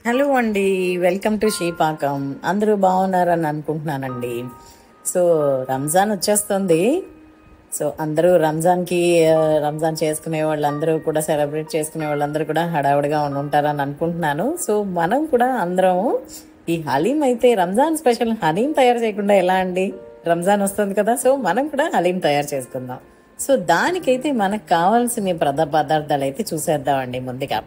Hello అండి, welcome to శ్రీపాకం. అందరూ బాగున్నారని అనుకుంటున్నానండి. సో రంజాన్ వచ్చేస్తుంది. సో అందరూ రంజాన్ చేసుకునే వాళ్ళందరూ కూడా, సెలబ్రేట్ చేసుకునే వాళ్ళందరూ కూడా హడావుడిగా ఉంటారని అనుకుంటున్నాను. సో మనం కూడా అందరం ఈ హలీం అయితే, రంజాన్ స్పెషల్ హలీం తయారు చేయకుండా ఎలా అండి? రంజాన్ వస్తుంది కదా, సో మనం కూడా హలీం తయారు చేసుకుందాం. సో దానికైతే మనకు కావాల్సిన పదార్థాలు అయితే చూసేద్దామండి. ముందుగా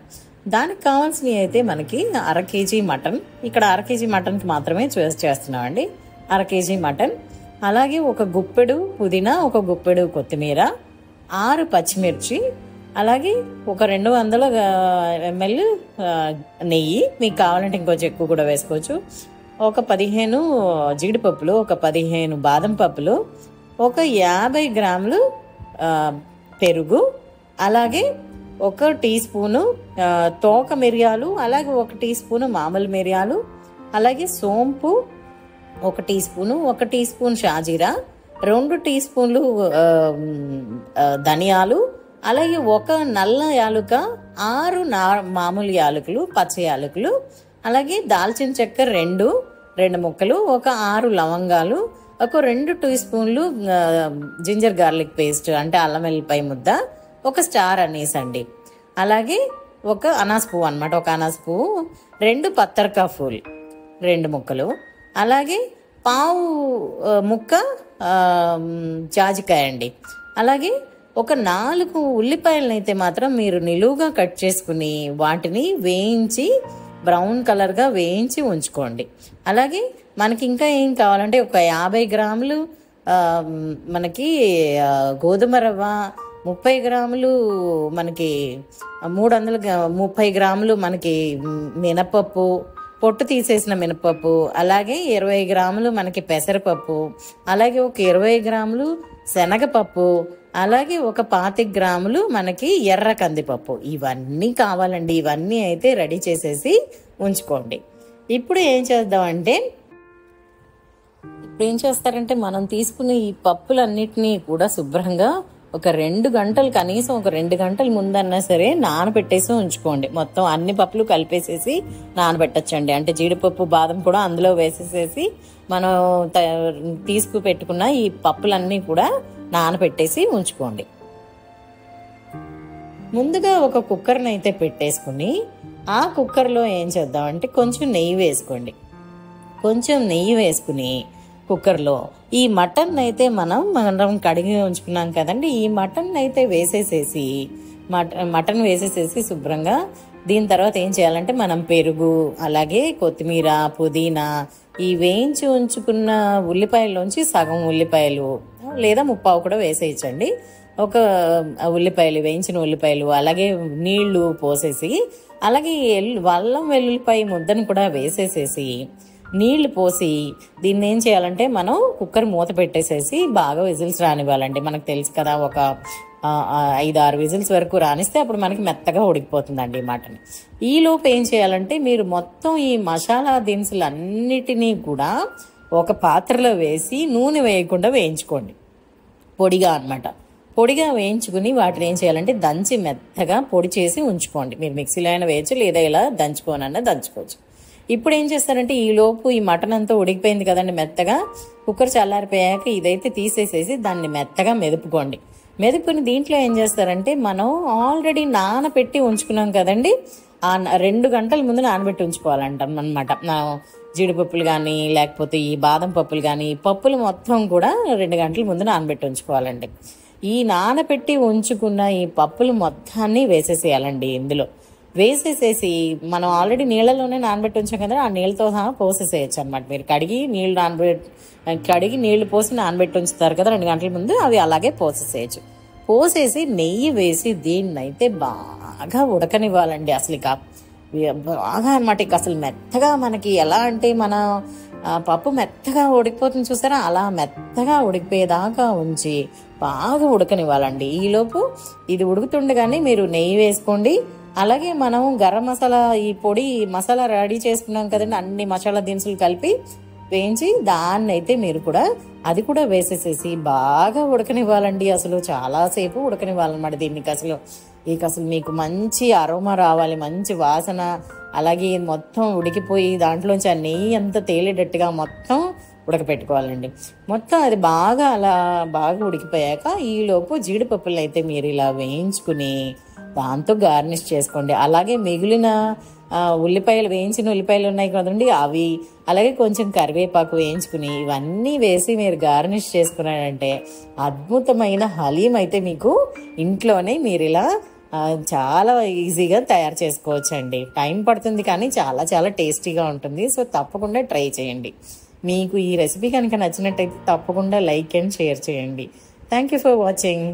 దానికి కావాల్సినవి అయితే మనకి 1/2 kg మటన్. ఇక్కడ 1/2 kg మటన్కి మాత్రమే చేస్తున్నామండి. 1/2 kg మటన్, అలాగే ఒక గుప్పెడు పుదీనా, ఒక గుప్పెడు కొత్తిమీర, 6 పచ్చిమిర్చి, అలాగే ఒక 200 ml నెయ్యి. మీకు కావాలంటే ఇంకొంచెం ఎక్కువ కూడా వేసుకోవచ్చు. ఒక 15 జీడిపప్పులు, ఒక 15 బాదం పప్పులు, ఒక 50 గ్రాములు పెరుగు, అలాగే 1 టీ స్పూను తోక మిరియాలు, అలాగే 1 టీ స్పూను మామూలు మిరియాలు, అలాగే సోంపు 1 టీ స్పూను, 1 టీ స్పూన్ షాజీరా, 2 టీ స్పూన్లు ధనియాలు, అలాగే 1 నల్ల యాలుక, 6 మామూలు యాలకులు, పచ్చ యాలకులు, అలాగే దాల్చిన చెక్క 2 ముక్కలు, ఒక 6 లవంగాలు, ఒక 2 టీ స్పూన్లు జింజర్ గార్లిక్ పేస్ట్ అంటే అల్లం వెల్లిపాయ ముద్ద, ఒక స్టార్ అనీస్ అండి, అలాగే ఒక అనాస్ పువ్వు అనమాట, ఒక అనాస్ పువ్వు, 2 పత్తర్కా ఫూల్ 2 ముక్కలు, అలాగే పావు ముక్క జాజికాయ అండి, అలాగే ఒక 4 ఉల్లిపాయలను అయితే మాత్రం మీరు నిలువుగా కట్ చేసుకుని వాటిని వేయించి బ్రౌన్ కలర్గా వేయించి ఉంచుకోండి. అలాగే మనకి ఇంకా ఏం కావాలంటే ఒక 50 గ్రాములు మనకి గోధుమ రవ్వ, 30 గ్రాములు మనకి 330 గ్రాములు మనకి మినపప్పు, పొట్టు తీసేసిన మినపప్పు, అలాగే 20 గ్రాములు మనకి పెసరపప్పు, అలాగే ఒక 20 గ్రాములు శనగపప్పు, అలాగే ఒక 25 గ్రాములు మనకి ఎర్ర కందిపప్పు. ఇవన్నీ కావాలండి. ఇవన్నీ అయితే రెడీ చేసేసి ఉంచుకోండి. ఇప్పుడు ఏం చేస్తారంటే మనం తీసుకునే ఈ పప్పులన్నిటినీ కూడా శుభ్రంగా ఒక 2 గంటలు, కనీసం ఒక 2 గంటల ముందన్నా సరే నానబెట్టేసి ఉంచుకోండి. మొత్తం అన్ని పప్పులు కలిపేసేసి నానబెట్టచ్చండి. అంటే జీడిపప్పు, బాదం కూడా అందులో వేసేసేసి మనం పెట్టుకున్న ఈ పప్పులన్నీ కూడా నానబెట్టేసి ఉంచుకోండి. ముందుగా ఒక కుక్కర్ని అయితే పెట్టేసుకుని ఆ కుక్కర్లో ఏం చేద్దామంటే కొంచెం నెయ్యి వేసుకుని కుక్కర్లో ఈ మటన్ అయితే మనం కడిగి ఉంచుకున్నాం కదండి, ఈ మటన్ అయితే వేసేసేసి మటన్ వేసేసేసి శుభ్రంగా దీని తర్వాత ఏం చేయాలంటే మనం పెరుగు, అలాగే కొత్తిమీర, పుదీనా, ఈ వేయించి ఉంచుకున్న ఉల్లిపాయల్లోంచి సగం ఉల్లిపాయలు లేదా 30 కూడా వేసేయచ్చండి. ఒక వేయించిన ఉల్లిపాయలు, అలాగే నీళ్లు పోసేసి, అలాగే అల్లం వెల్లుల్లిపాయ ముద్దను కూడా వేసేసేసి నీళ్లు పోసి దీన్ని ఏం చేయాలంటే మనం కుక్కర్ మూత పెట్టేసేసి బాగా విజిల్స్ రానివ్వాలండి. మనకు తెలుసు కదా, ఒక 5-6 విజిల్స్ వరకు రానిస్తే అప్పుడు మనకి మెత్తగా ఉడికిపోతుందండి ఈ మటన్. ఈ లోపు ఏం చేయాలంటే మీరు మొత్తం ఈ మసాలా దినుసులు అన్నిటినీ కూడా ఒక పాత్రలో వేసి నూనె వేయకుండా వేయించుకోండి, పొడిగా వేయించుకుని వాటిని ఏం చేయాలంటే దంచి మెత్తగా పొడి చేసి ఉంచుకోండి. మీరు మిక్సీలో అయినా వేయచ్చు, లేదా ఇలా దంచుకోవచ్చు. ఇప్పుడు ఏం చేస్తారంటే ఈ లోపు ఈ మటన్ అంతా ఉడికిపోయింది కదండి మెత్తగా. కుక్కర్ చల్లారిపోయాక ఇదైతే తీసేసేసి దాన్ని మెత్తగా మెదుపుకుని దీంట్లో ఏం చేస్తారంటే మనం ఆల్రెడీ నానబెట్టి ఉంచుకున్నాం కదండి, ఆ 2 గంటల ముందు నానబెట్టి ఉంచుకోవాలంటాం అనమాట. జీడిపప్పులు కానీ, లేకపోతే ఈ బాదం పప్పులు కానీ, పప్పులు మొత్తం కూడా 2 గంటల ముందు నానబెట్టి ఉంచుకోవాలండి. ఈ నానబెట్టి ఉంచుకున్న ఈ పప్పులు మొత్తాన్ని వేసేసేయాలండి. ఇందులో వేసేసేసి మనం ఆల్రెడీ నీళ్ళలోనే నానబెట్టి ఉంచాం కదా, ఆ నీళ్ళతో సహా పోసేసేయచ్చు అనమాట. మీరు కడిగి నీళ్లు పోసి నానబెట్టి ఉంచుతారు కదా 2 గంటల ముందు, అవి అలాగే పోసేసి నెయ్యి వేసి దీన్నైతే బాగా ఉడకనివ్వాలండి. అసలు ఇక బాగా అనమాట. ఇక అసలు మెత్తగా మనకి ఎలా అంటే మన పప్పు మెత్తగా ఉడికిపోతుంది చూసారా, అలా మెత్తగా ఉడికిపోయేదాకా ఉంచి బాగా ఉడకనివ్వాలండి. ఈలోపు ఇది ఉడుకుతుండగానే మీరు నెయ్యి వేసుకోండి. అలాగే మనం గరం మసాలా, ఈ మసాలా రెడీ చేసుకున్నాం కదండి, అన్ని మసాలా దినుసులు కలిపి వేయించి దాన్ని అయితే మీరు కూడా అది కూడా వేసేసేసి బాగా ఉడకనివ్వాలండి. అసలు చాలాసేపు ఉడకనివ్వాలన్నమాట దీనికి. అసలు మీకు మంచి అరోమా రావాలి, మంచి వాసన అలాగే మొత్తం ఉడికిపోయి దాంట్లోంచి ఆ నెయ్యి అంతా తేలేటట్టుగా మొత్తం ఉడకపెట్టుకోవాలండి. మొత్తం అది బాగా అలా బాగా ఉడికిపోయాక ఈలోపు జీడిపప్పులను అయితే మీరు ఇలా వేయించుకుని దాంతో గార్నిష్ చేసుకోండి. అలాగే మిగిలిన ఉల్లిపాయలు, వేయించిన ఉల్లిపాయలు ఉన్నాయి కదండి అవి, అలాగే కొంచెం కరివేపాకు వేయించుకుని ఇవన్నీ వేసి మీరు గార్నిష్ చేసుకున్నారంటే అద్భుతమైన హలీం అయితే మీకు ఇంట్లోనే మీరు ఇలా చాలా ఈజీగా తయారు చేసుకోవచ్చండి. టైం పడుతుంది కానీ చాలా చాలా టేస్టీగా ఉంటుంది. సో తప్పకుండా ట్రై చేయండి. మీకు ఈ రెసిపీ కనుక నచ్చినట్టయితే తప్పకుండా లైక్ అండ్ షేర్ చేయండి. Thank you for watching.